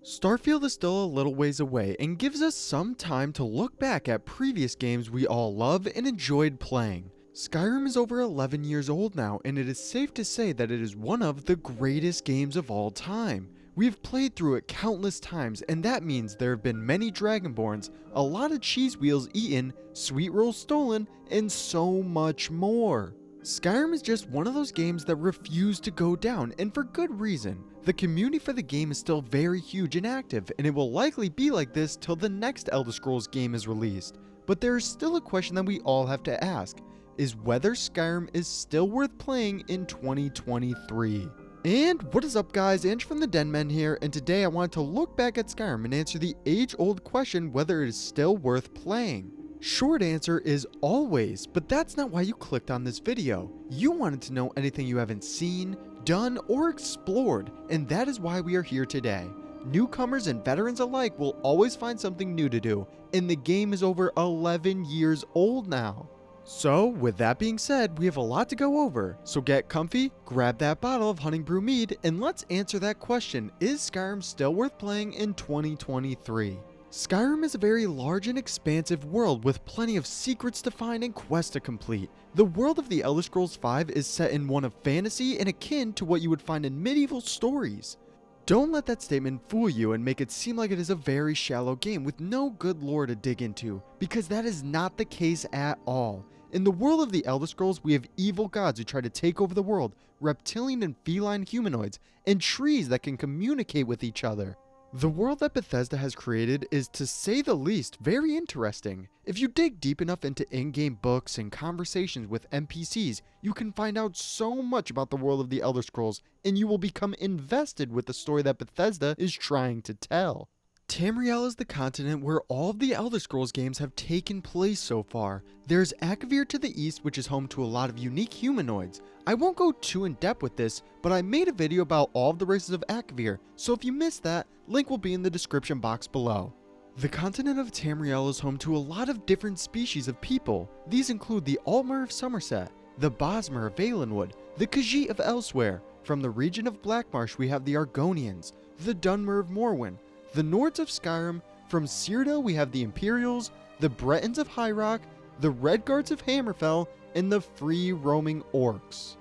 Starfield is still a little ways away and gives us some time to look back at previous games we all love and enjoyed playing. Skyrim is over 11 years old now, and it is safe to say that it is one of the greatest games of all time. We've played through it countless times, and that means there have been many Dragonborns, a lot of cheese wheels eaten, sweet rolls stolen, and so much more. Skyrim is just one of those games that refuse to go down, and for good reason. The community for the game is still very huge and active, and it will likely be like this till the next Elder Scrolls game is released. But there is still a question that we all have to ask, is whether Skyrim is still worth playing in 2023. And what is up guys, Ange from the Denmen here, and today I wanted to look back at Skyrim and answer the age-old question whether it is still worth playing. Short answer is always, but that's not why you clicked on this video. You wanted to know anything you haven't seen, done, or explored, and that is why we are here today. Newcomers and veterans alike will always find something new to do, and the game is over 11 years old now. So, with that being said, we have a lot to go over, so get comfy, grab that bottle of Hunting Brew Mead, and let's answer that question, is Skyrim still worth playing in 2023? Skyrim is a very large and expansive world with plenty of secrets to find and quests to complete. The world of the Elder Scrolls V is set in one of fantasy and akin to what you would find in medieval stories. Don't let that statement fool you and make it seem like it is a very shallow game with no good lore to dig into, because that is not the case at all. In the world of the Elder Scrolls, we have evil gods who try to take over the world, reptilian and feline humanoids, and trees that can communicate with each other. The world that Bethesda has created is, to say the least, very interesting. If you dig deep enough into in-game books and conversations with NPCs, you can find out so much about the world of the Elder Scrolls, and you will become invested with the story that Bethesda is trying to tell. Tamriel is the continent where all of the Elder Scrolls games have taken place so far. There's Akavir to the east, which is home to a lot of unique humanoids. I won't go too in depth with this, but I made a video about all of the races of Akavir, so if you missed that, link will be in the description box below. The continent of Tamriel is home to a lot of different species of people. These include the Altmer of Somerset, the Bosmer of Valenwood, the Khajiit of Elsewhere. From the region of Blackmarsh we have the Argonians, the Dunmer of Morwen, the Nords of Skyrim. From Cyrodiil we have the Imperials, the Bretons of High Rock, the Redguards of Hammerfell, and the free roaming Orcs.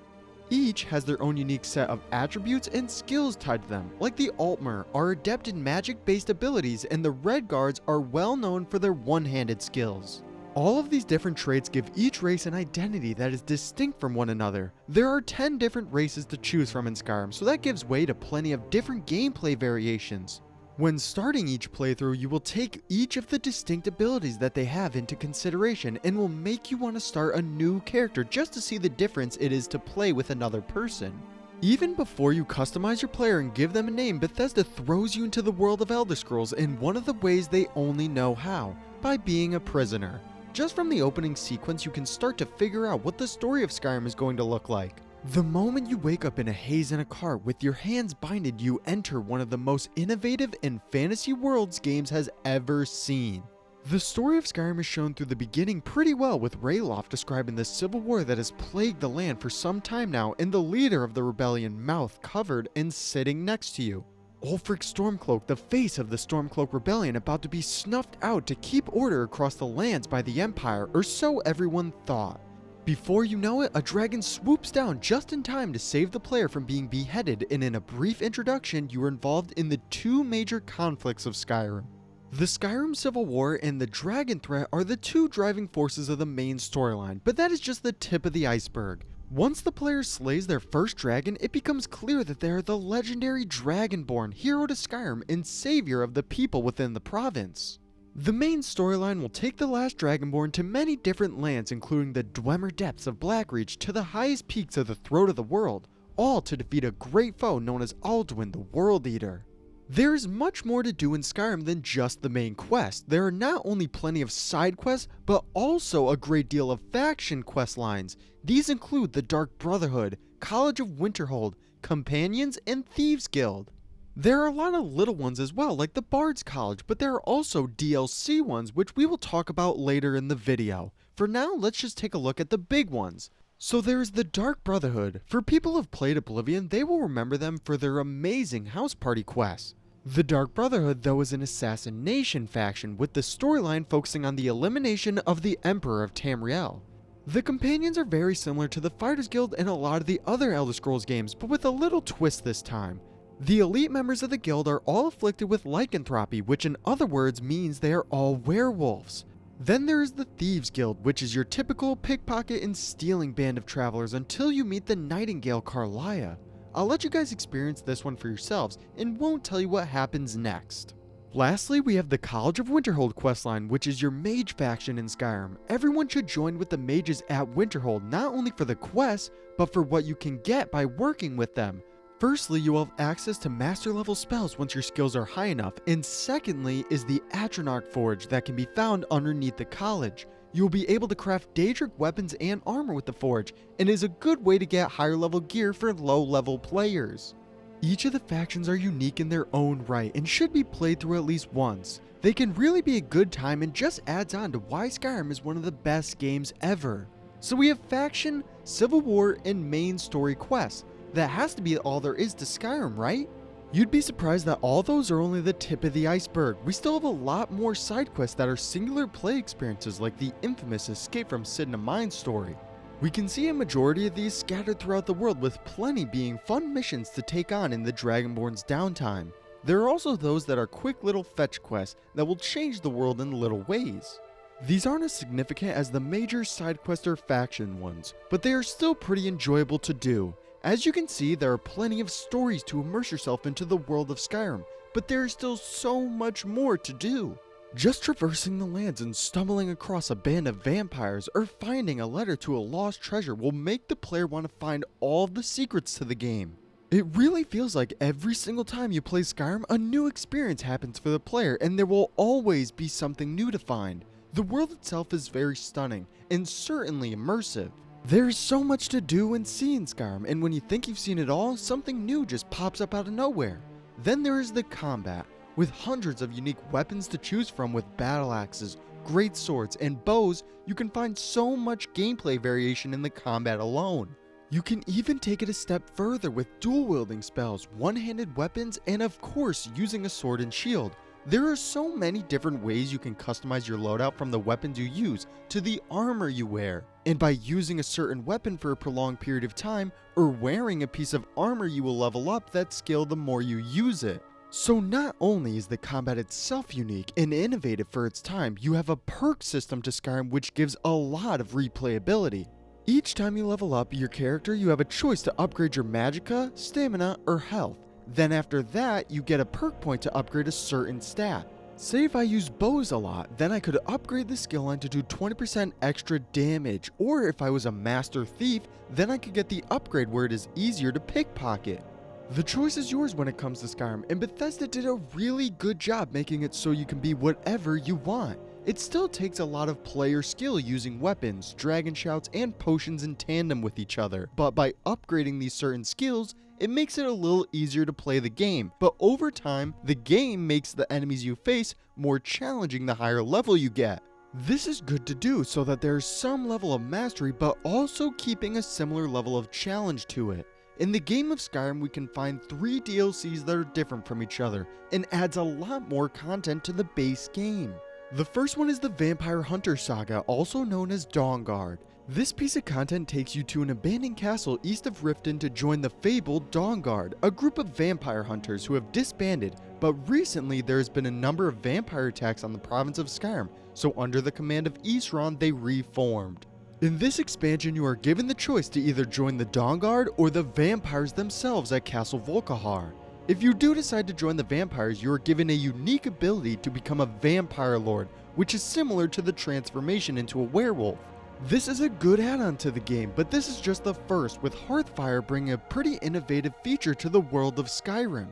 Each has their own unique set of attributes and skills tied to them, like the Altmer are adept in magic-based abilities, and the Redguards are well known for their one-handed skills. All of these different traits give each race an identity that is distinct from one another. There are 10 different races to choose from in Skyrim, so that gives way to plenty of different gameplay variations. When starting each playthrough, you will take each of the distinct abilities that they have into consideration and will make you want to start a new character just to see the difference it is to play with another person. Even before you customize your player and give them a name, Bethesda throws you into the world of Elder Scrolls in one of the ways they only know how, by being a prisoner. Just from the opening sequence, you can start to figure out what the story of Skyrim is going to look like. The moment you wake up in a haze in a car with your hands binded, you enter one of the most innovative and fantasy worlds games has ever seen. The story of Skyrim is shown through the beginning pretty well, with Ralof describing the civil war that has plagued the land for some time now, and the leader of the rebellion, mouth covered and sitting next to you. Ulfric Stormcloak, the face of the Stormcloak rebellion, about to be snuffed out to keep order across the lands by the Empire, or so everyone thought. Before you know it, a dragon swoops down just in time to save the player from being beheaded, and in a brief introduction, you are involved in the two major conflicts of Skyrim. The Skyrim Civil War and the dragon threat are the two driving forces of the main storyline, but that is just the tip of the iceberg. Once the player slays their first dragon, it becomes clear that they are the legendary Dragonborn, hero to Skyrim and savior of the people within the province. The main storyline will take the last Dragonborn to many different lands, including the Dwemer depths of Blackreach to the highest peaks of the Throat of the World, all to defeat a great foe known as Alduin the World Eater. There is much more to do in Skyrim than just the main quest. There are not only plenty of side quests, but also a great deal of faction quest lines. These include the Dark Brotherhood, College of Winterhold, Companions, and Thieves Guild. There are a lot of little ones as well, like the Bard's College, but there are also DLC ones, which we will talk about later in the video. For now, let's just take a look at the big ones. So there is the Dark Brotherhood. For people who have played Oblivion, they will remember them for their amazing house party quests. The Dark Brotherhood, though, is an assassination faction with the storyline focusing on the elimination of the Emperor of Tamriel. The companions are very similar to the Fighters Guild and a lot of the other Elder Scrolls games, but with a little twist this time. The elite members of the guild are all afflicted with lycanthropy, which in other words means they are all werewolves. Then there is the Thieves Guild, which is your typical pickpocket and stealing band of travelers until you meet the Nightingale Carlia. I'll let you guys experience this one for yourselves and won't tell you what happens next. Lastly, we have the College of Winterhold questline, which is your mage faction in Skyrim. Everyone should join with the mages at Winterhold, not only for the quests, but for what you can get by working with them. Firstly, you will have access to master level spells once your skills are high enough, and secondly is the Atronach Forge that can be found underneath the college. You will be able to craft Daedric weapons and armor with the forge, and is a good way to get higher level gear for low level players. Each of the factions are unique in their own right and should be played through at least once. They can really be a good time and just adds on to why Skyrim is one of the best games ever. So we have faction, civil war, and main story quests. That has to be all there is to Skyrim, right? You'd be surprised that all those are only the tip of the iceberg. We still have a lot more side quests that are singular play experiences like the infamous Escape from Sidna Mine story. We can see a majority of these scattered throughout the world, with plenty being fun missions to take on in the Dragonborn's downtime. There are also those that are quick little fetch quests that will change the world in little ways. These aren't as significant as the major side quest or faction ones, but they are still pretty enjoyable to do. As you can see, there are plenty of stories to immerse yourself into the world of Skyrim, but there is still so much more to do. Just traversing the lands and stumbling across a band of vampires or finding a letter to a lost treasure will make the player want to find all the secrets to the game. It really feels like every single time you play Skyrim, a new experience happens for the player, and there will always be something new to find. The world itself is very stunning and certainly immersive. There's so much to do and see in Skyrim, and when you think you've seen it all, something new just pops up out of nowhere. Then there is the combat, with hundreds of unique weapons to choose from. With battle axes, great swords, and bows. You can find so much gameplay variation in the combat alone. You can even take it a step further with dual-wielding spells, one-handed weapons, and of course using a sword and shield. There are so many different ways you can customize your loadout, from the weapons you use to the armor you wear. And by using a certain weapon for a prolonged period of time, or wearing a piece of armor, you will level up that skill the more you use it. So not only is the combat itself unique and innovative for its time, you have a perk system to Skyrim which gives a lot of replayability. Each time you level up your character, you have a choice to upgrade your magicka, stamina, or health. Then after that, you get a perk point to upgrade a certain stat. Say if I use bows a lot, then I could upgrade the skill line to do 20% extra damage, or if I was a master thief, then I could get the upgrade where it is easier to pickpocket. The choice is yours when it comes to Skyrim, and Bethesda did a really good job making it so you can be whatever you want. It still takes a lot of player skill using weapons, dragon shouts, and potions in tandem with each other, but by upgrading these certain skills, it makes it a little easier to play the game. But over time, the game makes the enemies you face more challenging the higher level you get. This is good to do so that there's some level of mastery, but also keeping a similar level of challenge to it. In the game of Skyrim, we can find 3 DLCs that are different from each other and adds a lot more content to the base game. The first one is the Vampire Hunter Saga, also known as Dawnguard. This piece of content takes you to an abandoned castle east of Riften to join the fabled Dawnguard, a group of vampire hunters who have disbanded, but recently there has been a number of vampire attacks on the province of Skyrim, so under the command of Isran, they reformed. In this expansion, you are given the choice to either join the Dawnguard or the vampires themselves at Castle Volkihar. If you do decide to join the vampires, you are given a unique ability to become a vampire lord, which is similar to the transformation into a werewolf. This is a good add-on to the game, but this is just the first, with Hearthfire bringing a pretty innovative feature to the world of Skyrim.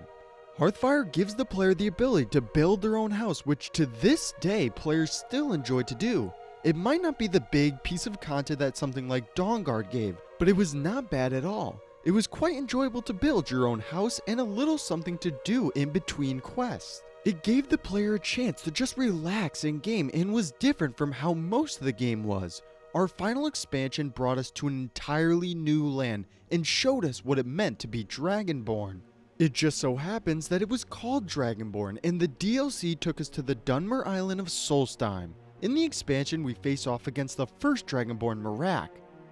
Hearthfire gives the player the ability to build their own house, which to this day players still enjoy to do. It might not be the big piece of content that something like Dawnguard gave, but it was not bad at all. It was quite enjoyable to build your own house and a little something to do in between quests. It gave the player a chance to just relax in game and was different from how most of the game was. Our final expansion brought us to an entirely new land and showed us what it meant to be Dragonborn. It just so happens that it was called Dragonborn, and the DLC took us to the Dunmer Island of Soulstein. In the expansion, we face off against the first Dragonborn, Marak.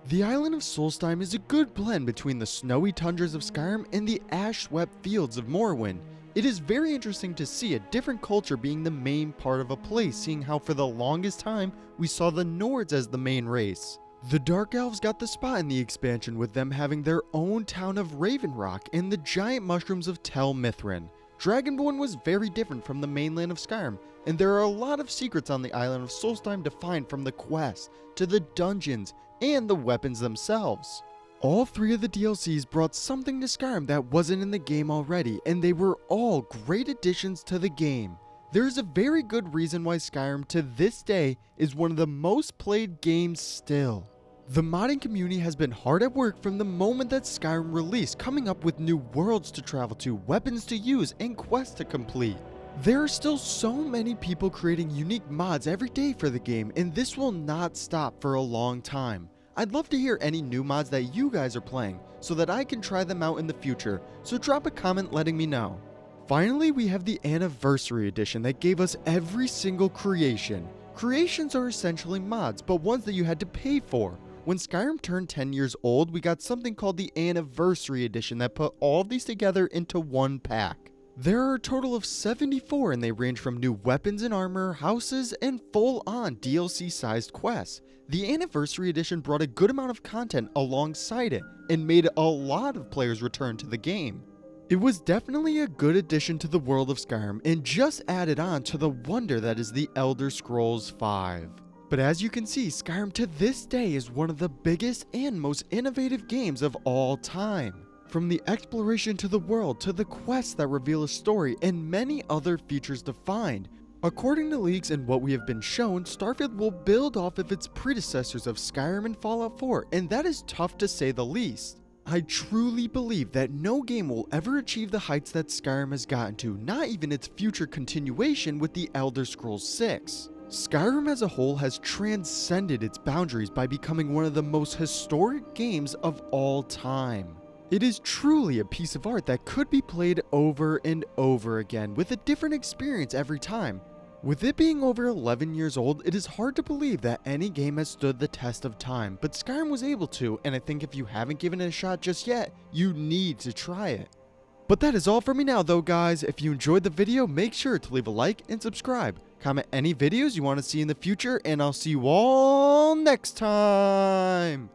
The island of Soulstein is a good blend between the snowy tundras of Skyrim and the ash-swept fields of Morrowind. It is very interesting to see a different culture being the main part of a place, seeing how for the longest time we saw the Nords as the main race. The Dark Elves got the spot in the expansion, with them having their own town of Raven Rock and the giant mushrooms of Tel Mithrin. Dragonborn was very different from the mainland of Skyrim, and there are a lot of secrets on the island of Soulstein to find, from the quests to the dungeons and the weapons themselves. All 3 of the DLCs brought something to Skyrim that wasn't in the game already, and they were all great additions to the game. There is a very good reason why Skyrim to this day is one of the most played games still. The modding community has been hard at work from the moment that Skyrim released, coming up with new worlds to travel to, weapons to use, and quests to complete. There are still so many people creating unique mods every day for the game, and this will not stop for a long time. I'd love to hear any new mods that you guys are playing so that I can try them out in the future, so drop a comment letting me know. Finally, we have the Anniversary Edition that gave us every single creation. Creations are essentially mods, but ones that you had to pay for. When Skyrim turned 10 years old, we got something called the Anniversary Edition that put all of these together into one pack. There are a total of 74, and they range from new weapons and armor, houses, and full-on DLC-sized quests. The Anniversary Edition brought a good amount of content alongside it, and made a lot of players return to the game. It was definitely a good addition to the world of Skyrim, and just added on to the wonder that is the Elder Scrolls V. But as you can see, Skyrim to this day is one of the biggest and most innovative games of all time. From the exploration to the world, to the quests that reveal a story, and many other features to find. According to leaks and what we have been shown, Starfield will build off of its predecessors of Skyrim and Fallout 4, and that is tough to say the least. I truly believe that no game will ever achieve the heights that Skyrim has gotten to, not even its future continuation with the Elder Scrolls VI. Skyrim as a whole has transcended its boundaries by becoming one of the most historic games of all time. It is truly a piece of art that could be played over and over again, with a different experience every time. With it being over 11 years old, it is hard to believe that any game has stood the test of time, but Skyrim was able to, and I think if you haven't given it a shot just yet, you need to try it. But that is all for me now though, guys. If you enjoyed the video, make sure to leave a like and subscribe. Comment any videos you want to see in the future, and I'll see you all next time!